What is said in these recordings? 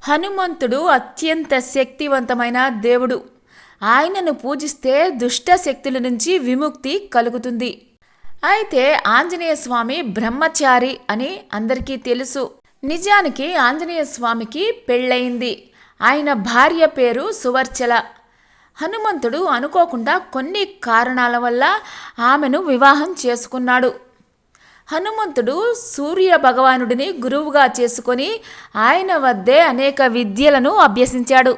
హనుమంతుడు అత్యంత శక్తివంతమైన దేవుడు. ఆయనను పూజిస్తే దుష్ట శక్తుల నుంచి విముక్తి కలుగుతుంది. అయితే ఆంజనేయ స్వామి బ్రహ్మచారి అని అందరికీ తెలుసు. నిజానికి ఆంజనేయ స్వామికి పెళ్ళయింది. ఆయన భార్య పేరు సువర్చల. హనుమంతుడు అనుకోకుండా కొన్ని కారణాల వల్ల ఆమెను వివాహం చేసుకున్నాడు. హనుమంతుడు సూర్య భగవానుడిని గురువుగా చేసుకొని ఆయన వద్దే అనేక విద్యలను అభ్యసించాడు.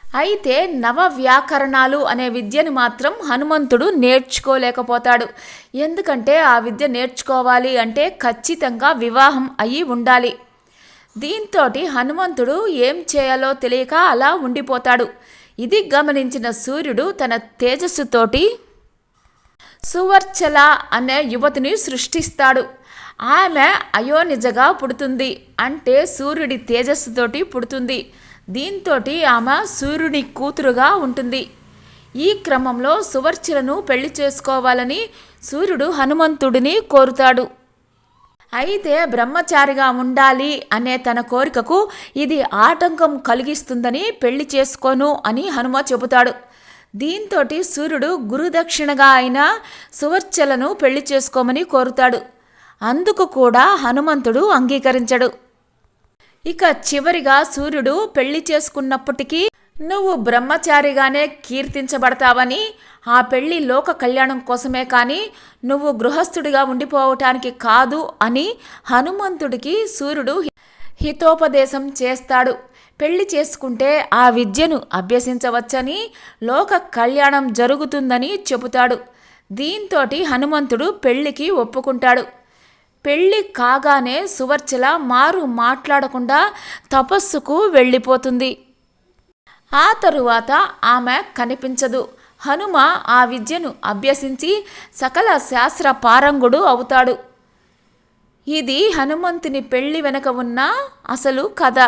అయితే నవ వ్యాకరణాలు అనే విద్యను మాత్రం హనుమంతుడు నేర్చుకోలేకపోతాడు. ఎందుకంటే ఆ విద్య నేర్చుకోవాలి అంటే ఖచ్చితంగా వివాహం అయి ఉండాలి. దీంతో హనుమంతుడు ఏం చేయాలో తెలియక అలా ఉండిపోతాడు. ఇది గమనించిన సూర్యుడు తన తేజస్సుతోటి సువర్చల అనే యువతిని సృష్టిస్తాడు. ఆమె అయోనిజగా పుడుతుంది, అంటే సూర్యుడి తేజస్సుతోటి పుడుతుంది. దీంతో ఆమె సూర్యుని కూతురుగా ఉంటుంది. ఈ క్రమంలో సువర్చలను పెళ్లి చేసుకోవాలని సూర్యుడు హనుమంతుడిని కోరుతాడు. అయితే బ్రహ్మచారిగా ఉండాలి అనే తన కోరికకు ఇది ఆటంకం కలిగిస్తుందని పెళ్లి చేసుకోను అని హనుమ చెబుతాడు. దీంతో సూర్యుడు గురుదక్షిణగా అయిన సువర్చలను పెళ్లి చేసుకోమని కోరుతాడు. అందుకు కూడా హనుమంతుడు అంగీకరించడు. ఇక చివరిగా సూర్యుడు పెళ్లి చేసుకున్నప్పటికీ నువ్వు బ్రహ్మచారిగానే కీర్తించబడతావని, ఆ పెళ్లి లోక కళ్యాణం కోసమే కానీ నువ్వు గృహస్థుడిగా ఉండిపోవటానికి కాదు అని హనుమంతుడికి సూర్యుడు హితోపదేశం చేస్తాడు. పెళ్లి చేసుకుంటే ఆ విద్యను అభ్యసించవచ్చని, లోక కళ్యాణం జరుగుతుందని చెబుతాడు. దీంతో హనుమంతుడు పెళ్లికి ఒప్పుకుంటాడు. పెళ్లి కాగానే సువర్చల మాట్లాడకుండా తపస్సుకు వెళ్ళిపోతుంది. ఆ తరువాత ఆమె కనిపించదు. హనుమ ఆ విద్యను అభ్యసించి సకల శాస్త్ర పారంగుడు అవుతాడు. ఇది హనుమంతుని పెళ్లి వెనుక ఉన్న అసలు కథ.